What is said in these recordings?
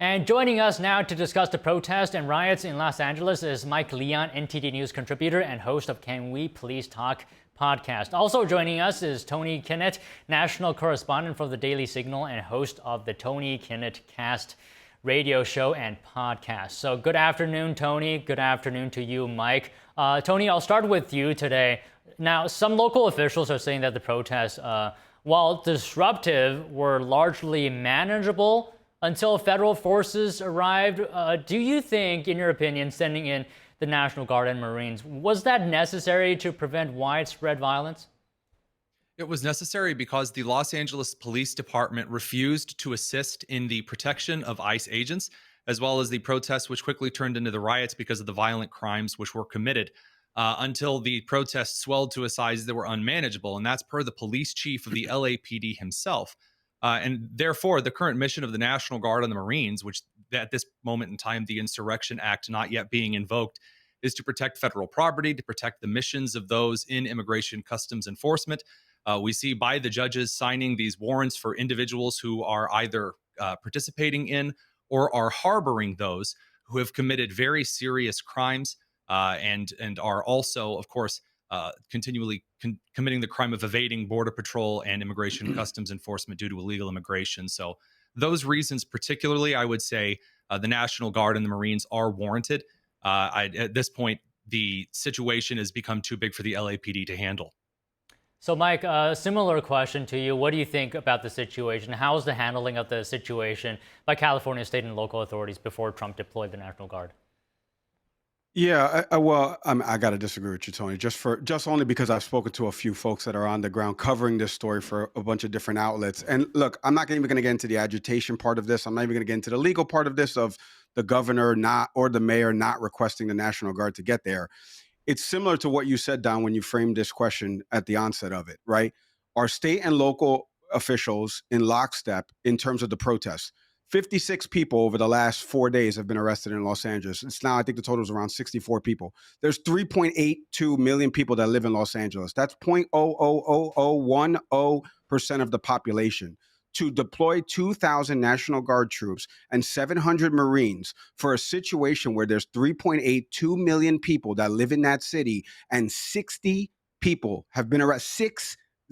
And joining us now to discuss the protests and riots in Los Angeles is Mike Leon, NTD News contributor and host of Can We Please Talk podcast. Also joining us is Tony Kinnett, national correspondent for the Daily Signal and host of the Tony Kinnett Cast radio show and podcast. So good afternoon, Tony. Good afternoon to you, Mike. Tony, I'll start with you today. Now, some local officials are saying that the protests, while disruptive, were largely manageable until federal forces arrived. Do you think, in your opinion, sending in the National Guard and Marines, was that necessary to prevent widespread violence? It was necessary because the Los Angeles Police Department refused to assist in the protection of ICE agents, as well as the protests, which quickly turned into the riots because of the violent crimes which were committed, until the protests swelled to a size that were unmanageable. And that's per the police chief of the LAPD himself. And therefore, the current mission of the National Guard and the Marines, which at this moment in time, the Insurrection Act not yet being invoked, is to protect federal property, to protect the missions of those in immigration customs enforcement. We see by the judges signing these warrants for individuals who are either participating in or are harboring those who have committed very serious crimes and are also, of course, continually committing the crime of evading Border Patrol and immigration customs enforcement due to illegal immigration. So those reasons particularly, I would say the National Guard and the Marines are warranted. At this point, the situation has become too big for the LAPD to handle. So, Mike, a similar question to you. What do you think about the situation? How's the handling of the situation by California state and local authorities before Trump deployed the National Guard? Yeah, I got to disagree with you, Tony. Just only because I've spoken to a few folks that are on the ground covering this story for a bunch of different outlets. And look, I'm not even going to get into the agitation part of this. I'm not even going to get into the legal part of this of the governor not or the mayor not requesting the National Guard to get there. It's similar to what you said, Don, when you framed this question at the onset of it, right? Are state and local officials in lockstep in terms of the protests? 56 people over the last 4 days have been arrested in Los Angeles. It's now, I think the total is around 64 people. There's 3.82 million people that live in Los Angeles. That's 0.00010% of the population. To deploy 2,000 National Guard troops and 700 Marines for a situation where there's 3.82 million people that live in that city and 60 people have been arrested,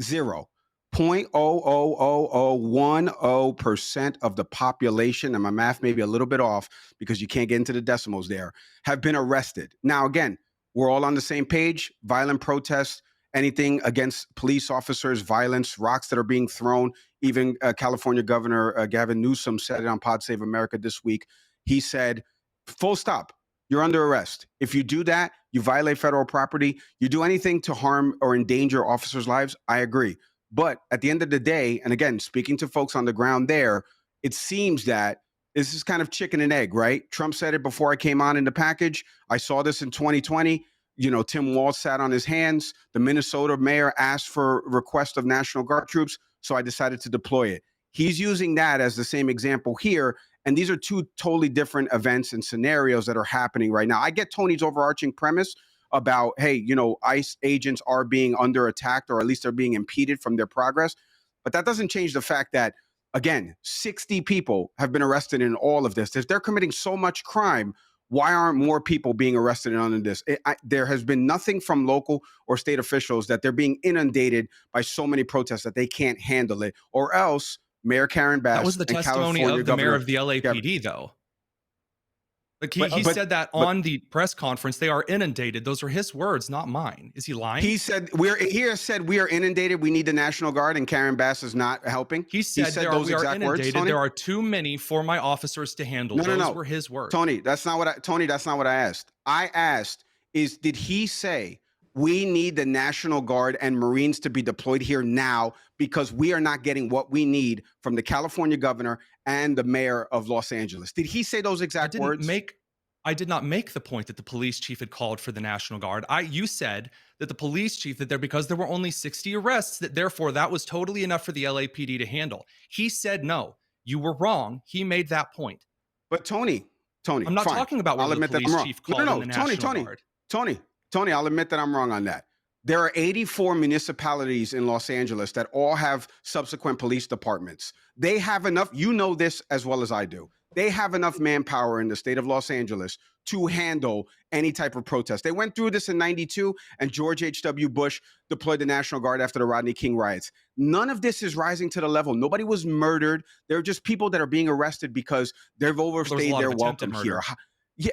0.00010% of the population, and my math may be a little bit off because you can't get into the decimals there, have been arrested. Now, again, we're all on the same page. Violent protests, anything against police officers, violence, rocks that are being thrown. Even California Governor Gavin Newsom said it on Pod Save America this week. He said, full stop, you're under arrest. If you do that, you violate federal property. You do anything to harm or endanger officers' lives, I agree. But at the end of the day, and again, speaking to folks on the ground there, it seems that this is kind of chicken and egg, right? Trump said it before I came on in the package. I saw this in 2020. Tim Walz sat on his hands. The Minnesota mayor asked for request of National Guard troops, so I decided to deploy it. He's using that as the same example here, and these are two totally different events and scenarios that are happening right now. I get Tony's overarching premise about, hey, ICE agents are being under attack, or at least they're being impeded from their progress, but that doesn't change the fact that, again, 60 people have been arrested in all of this. If they're committing so much crime, why aren't more people being arrested under this? There has been nothing from local or state officials that they're being inundated by so many protests that they can't handle it, or else Mayor Karen Bass That was the and testimony California of the mayor Governor of the LAPD, though. Like he said that on the press conference, they are inundated. Those are his words, not mine. Is he lying? He said we are inundated. We need the National Guard, and Karen Bass is not helping. He said we are inundated. Words, there are too many for my officers to handle. Those were his words. Tony, that's not what I asked. I asked did he say we need the National Guard and Marines to be deployed here now because we are not getting what we need from the California governor and the mayor of Los Angeles? Did he say those exact words? I did not make the point that the police chief had called for the National Guard. You said that the police chief, because there were only 60 arrests, that therefore that was totally enough for the LAPD to handle. He said no. You were wrong. He made that point. But Tony, I'm not talking about whether the police chief called in the National Guard. Tony, I'll admit that I'm wrong on that. There are 84 municipalities in Los Angeles that all have subsequent police departments. They have enough, this as well as I do. they have enough manpower in the state of Los Angeles to handle any type of protest. They went through this in 92, and George H.W. Bush deployed the National Guard after the Rodney King riots. None of this is rising to the level. Nobody was murdered. They're just people that are being arrested because they've overstayed their welcome here. Yeah.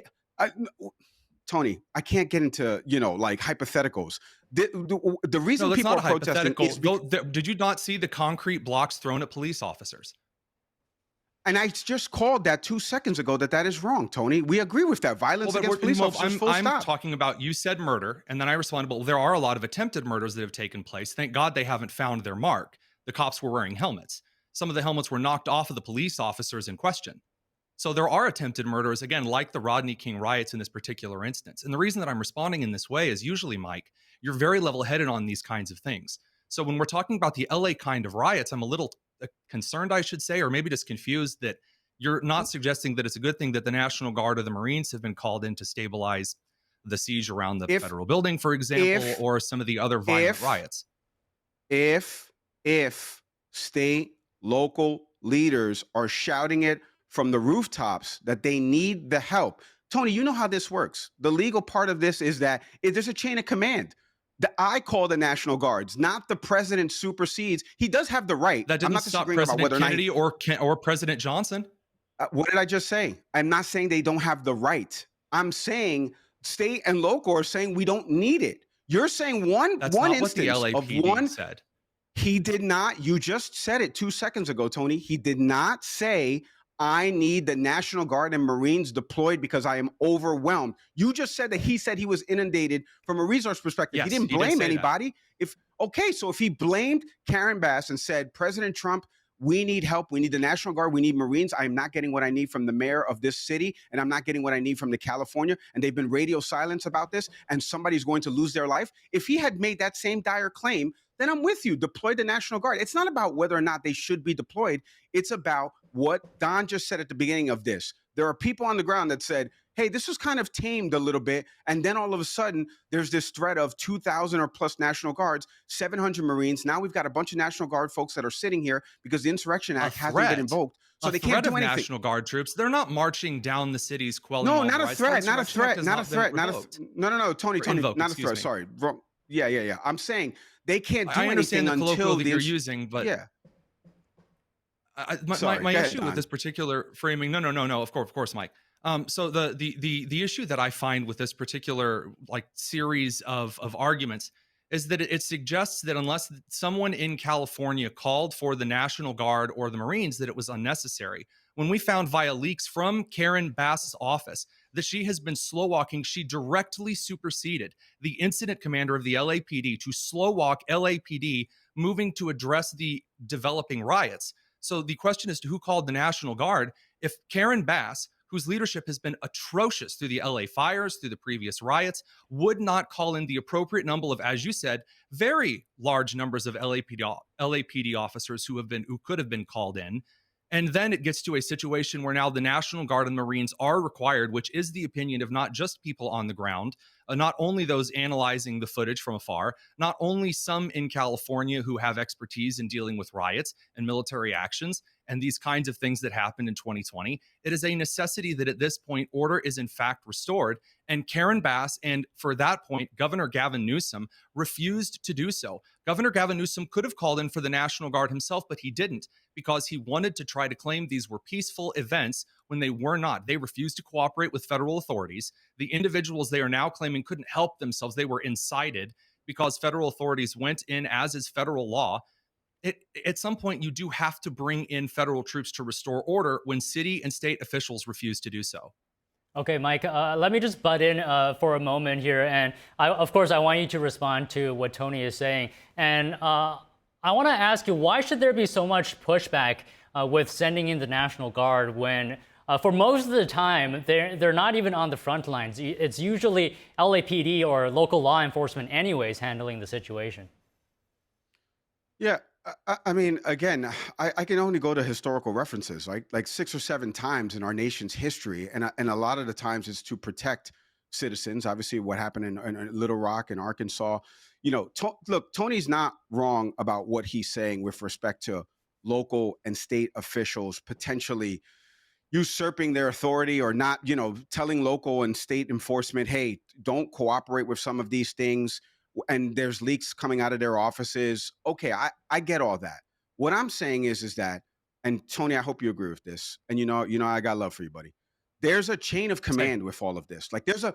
Tony, I can't get into, like hypotheticals. The reason No, that's people not are protesting is Did you not see the concrete blocks thrown at police officers? and I just called that 2 seconds ago that is wrong, Tony. We agree with that. Violence against police officers, full I'm stop. talking about, you said murder, and then I responded, well, there are a lot of attempted murders that have taken place. Thank God they haven't found their mark. The cops were wearing helmets. Some of the helmets were knocked off of the police officers in question. So there are attempted murders, again, like the Rodney King riots in this particular instance. And the reason that I'm responding in this way is usually, Mike, you're very level-headed on these kinds of things. So when we're talking about the LA kind of riots, I'm a little concerned, I should say, or maybe just confused that you're not suggesting that it's a good thing that the National Guard or the Marines have been called in to stabilize the siege around the federal building, for example, or some of the other violent riots. If state, local leaders are shouting it from the rooftops that they need the help. Tony, you know how this works. The legal part of this is that there's a chain of command. I call the National Guards, not the president supersedes. He does have the right. That didn't stop President Kennedy or President Johnson. What did I just say? I'm not saying they don't have the right. I'm saying state and local are saying we don't need it. You're saying That's one not what the instance of LAPD one said. He did not. You just said it 2 seconds ago, Tony. He did not say, I need the National Guard and Marines deployed because I am overwhelmed. You just said that he said he was inundated from a resource perspective. Yes, he didn't he did blame say anybody. So if he blamed Karen Bass and said, President Trump, we need help. We need the National Guard. We need Marines. I'm not getting what I need from the mayor of this city, and I'm not getting what I need from the California. And they've been radio silence about this, and somebody's going to lose their life. If he had made that same dire claim, then I'm with you. Deploy the National Guard. It's not about whether or not they should be deployed. It's about what Don just said at the beginning of this. There are people on the ground that said, hey, this was kind of tamed a little bit. And then all of a sudden, there's this threat of 2,000 or plus National Guards, 700 Marines. Now we've got a bunch of National Guard folks that are sitting here because the Insurrection Act hasn't been invoked. So they can't do anything. National Guard troops, they're not marching down the cities quelling. No, not a threat, not a threat, not a threat, no, Tony, not a threat. Sorry, wrong. Yeah. I'm saying they can't do anything until you're using, but yeah. My issue with this particular framing, no, of course, Mike. So the issue that I find with this particular series of arguments is that it suggests that unless someone in California called for the National Guard or the Marines, that it was unnecessary. When we found via leaks from Karen Bass's office that she has been slow walking, she directly superseded the incident commander of the LAPD to slow walk LAPD moving to address the developing riots. So the question is to who called the National Guard. If Karen Bass, whose leadership has been atrocious through the LA fires, through the previous riots, would not call in the appropriate number of, as you said, very large numbers of LAPD officers who could have been called in. And then it gets to a situation where now the National Guard and Marines are required, which is the opinion of not just people on the ground, not only those analyzing the footage from afar, not only some in California who have expertise in dealing with riots and military actions and these kinds of things that happened in 2020. It is a necessity that at this point, order is in fact restored. And Karen Bass, and for that point, Governor Gavin Newsom refused to do so. Governor Gavin Newsom could have called in for the National Guard himself, but he didn't because he wanted to try to claim these were peaceful events when they were not. They refused to cooperate with federal authorities. The individuals they are now claiming couldn't help themselves. They were incited because federal authorities went in, as is federal law. At some point, you do have to bring in federal troops to restore order when city and state officials refuse to do so. Okay, Mike, let me just butt in for a moment here. And of course, I want you to respond to what Tony is saying. And I want to ask you, why should there be so much pushback with sending in the National Guard when for most of the time, they're not even on the front lines? It's usually LAPD or local law enforcement anyways handling the situation. Yeah. I mean, again, I can only go to historical references, right? Like 6 or 7 times in our nation's history. And a lot of the times it's to protect citizens. Obviously, what happened in Little Rock and Arkansas. Look, Tony's not wrong about what he's saying with respect to local and state officials potentially, usurping their authority or not, telling local and state enforcement, hey, don't cooperate with some of these things. And there's leaks coming out of their offices. Okay, I get all that. What I'm saying is that, and Tony, I hope you agree with this. And I got love for you, buddy. There's a chain of Same. command with all of this. Like there's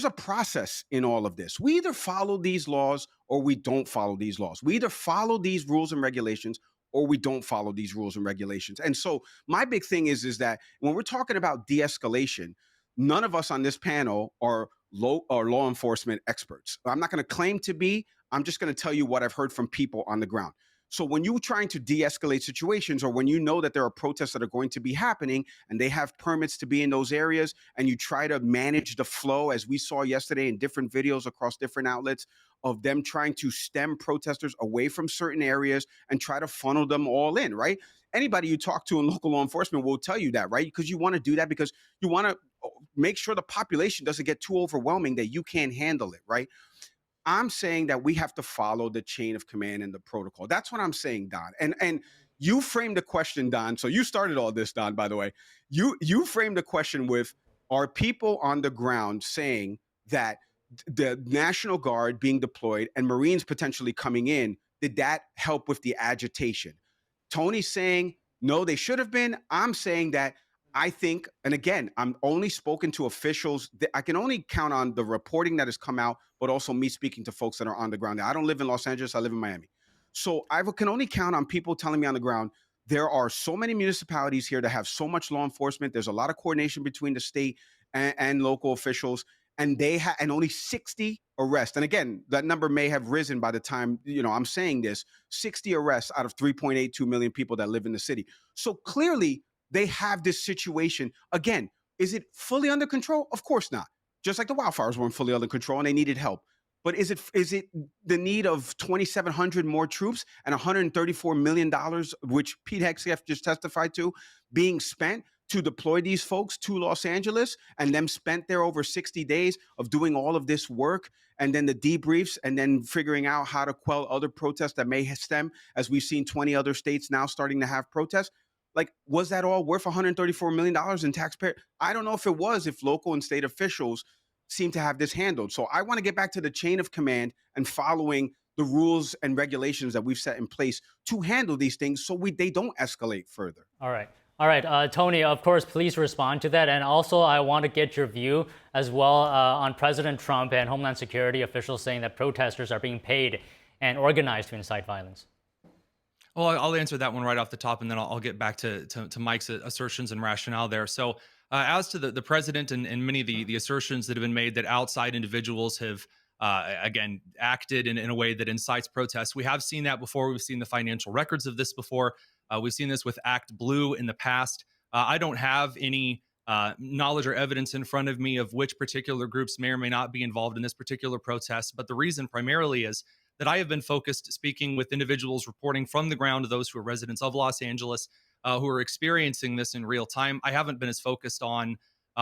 a process in all of this. We either follow these laws or we don't follow these laws. We either follow these rules and regulations or we don't follow these rules and regulations. And so my big thing is that when we're talking about de-escalation, none of us on this panel are law enforcement experts. I'm not going to claim to be. I'm just going to tell you what I've heard from people on the ground. So when you're trying to de-escalate situations, or when you know that there are protests that are going to be happening and they have permits to be in those areas, and you try to manage the flow, as we saw yesterday in different videos across different outlets, of them trying to stem protesters away from certain areas and try to funnel them all in, right? Anybody you talk to in local law enforcement will tell you that, right? Because you want to do that because you want to make sure the population doesn't get too overwhelming that you can't handle it, right? I'm saying that we have to follow the chain of command and the protocol. That's what I'm saying, Don. And you framed the question, Don. So you started all this, Don, by the way. You framed the question with, are people on the ground saying that the National Guard being deployed and Marines potentially coming in, did that help with the agitation? Tony's saying, no, they should have been. I'm saying that I think, and again, I'm only spoken to officials. I can only count on the reporting that has come out, but also me speaking to folks that are on the ground. I don't live in Los Angeles. I live in Miami. So I can only count on people telling me on the ground, there are so many municipalities here that have so much law enforcement. There's a lot of coordination between the state and local officials, and and only 60 arrests. And again, that number may have risen by the time, I'm saying this, 60 arrests out of 3.82 million people that live in the city. So clearly, they have this situation. Again, is it fully under control? Of course not. Just like the wildfires weren't fully under control and they needed help. But is it the need of 2,700 more troops and $134 million, which Pete Hegseth just testified to, being spent to deploy these folks to Los Angeles, and them spent there over 60 days of doing all of this work, and then the debriefs, and then figuring out how to quell other protests that may stem, as we've seen 20 other states now starting to have protests? Like, was that all worth $134 million in taxpayer? I don't know if it was, if local and state officials seem to have this handled. So I want to get back to the chain of command and following the rules and regulations that we've set in place to handle these things so they don't escalate further. All right. All right, Tony, of course, please respond to that. And also, I want to get your view as well on President Trump and Homeland Security officials saying that protesters are being paid and organized to incite violence. Well, I'll answer that one right off the top, and then I'll get back to Mike's assertions and rationale there. So, as to the president and many of the assertions that have been made that outside individuals have, again, acted in a way that incites protests, we have seen that before. We've seen the financial records of this before. We've seen this with Act Blue in the past. I don't have any knowledge or evidence in front of me of which particular groups may or may not be involved in this particular protest, but the reason primarily is that I have been focused speaking with individuals reporting from the ground, those who are residents of Los Angeles, who are experiencing this in real time. I haven't been as focused on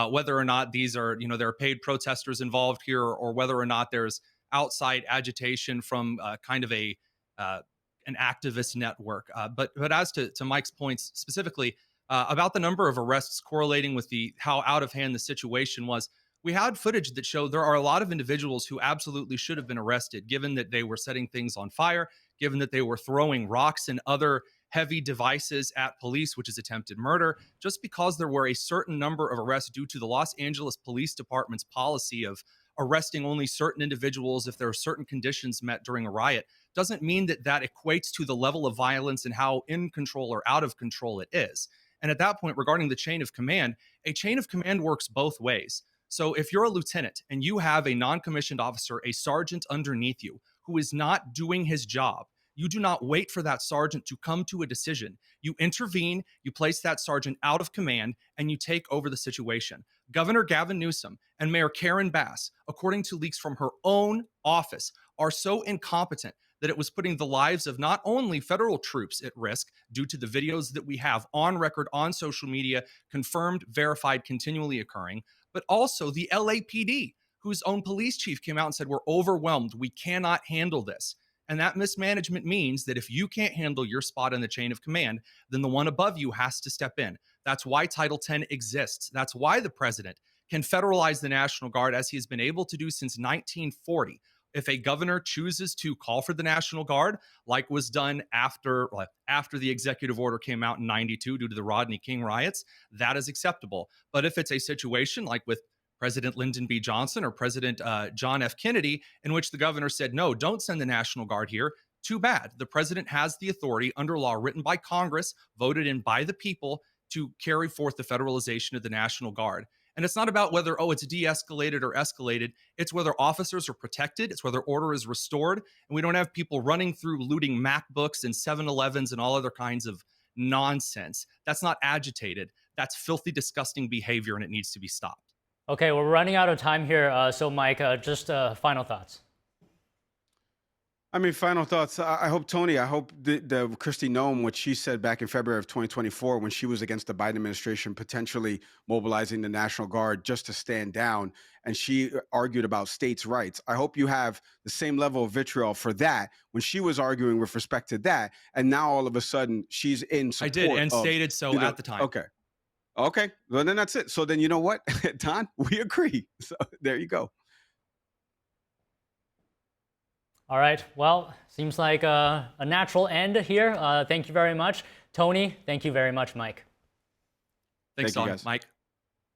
whether or not these are, there are paid protesters involved here, or whether or not there's outside agitation from kind of an activist network. But as to Mike's points specifically about the number of arrests correlating with how out of hand the situation was, we had footage that showed there are a lot of individuals who absolutely should have been arrested, given that they were setting things on fire, given that they were throwing rocks and other heavy devices at police, which is attempted murder, just because there were a certain number of arrests due to the Los Angeles Police Department's policy of arresting only certain individuals if there are certain conditions met during a riot, doesn't mean that equates to the level of violence and how in control or out of control it is. And at that point, regarding the chain of command, a chain of command works both ways. So if you're a lieutenant and you have a non-commissioned officer, a sergeant underneath you, who is not doing his job, you do not wait for that sergeant to come to a decision. You intervene, you place that sergeant out of command, and you take over the situation. Governor Gavin Newsom and Mayor Karen Bass, according to leaks from her own office, are so incompetent that it was putting the lives of not only federal troops at risk due to the videos that we have on record on social media, confirmed, verified, continually occurring, but also the LAPD, whose own police chief came out and said, we're overwhelmed. We cannot handle this. And that mismanagement means that if you can't handle your spot in the chain of command, then the one above you has to step in. That's why Title 10 exists. That's why the president can federalize the National Guard as he has been able to do since 1940. If a governor chooses to call for the National Guard, like was done after the executive order came out in 92 due to the Rodney King riots, that is acceptable. But if it's a situation like with President Lyndon B. Johnson or President John F. Kennedy, in which the governor said, no, don't send the National Guard here, too bad. The president has the authority under law written by Congress, voted in by the people, to carry forth the federalization of the National Guard. And it's not about whether, it's de-escalated or escalated. It's whether officers are protected. It's whether order is restored. And we don't have people running through looting MacBooks and 7-Elevens and all other kinds of nonsense. That's not agitated. That's filthy, disgusting behavior, and it needs to be stopped. Okay, we're running out of time here. So, Mike, just final thoughts. I mean, final thoughts. I hope, Tony, I hope the Kristi Noem, what she said back in February of 2024, when she was against the Biden administration, potentially mobilizing the National Guard just to stand down, and she argued about states' rights. I hope you have the same level of vitriol for that when she was arguing with respect to that. And now all of a sudden she's in support. I did, and stated so at the time. Okay. Well, then that's it. So then you know what, Don? We agree. So there you go. All right. Well, seems like a natural end here. Thank you very much, Tony. Thank you very much, Mike. Thanks, Thank you, Don. guys. Mike.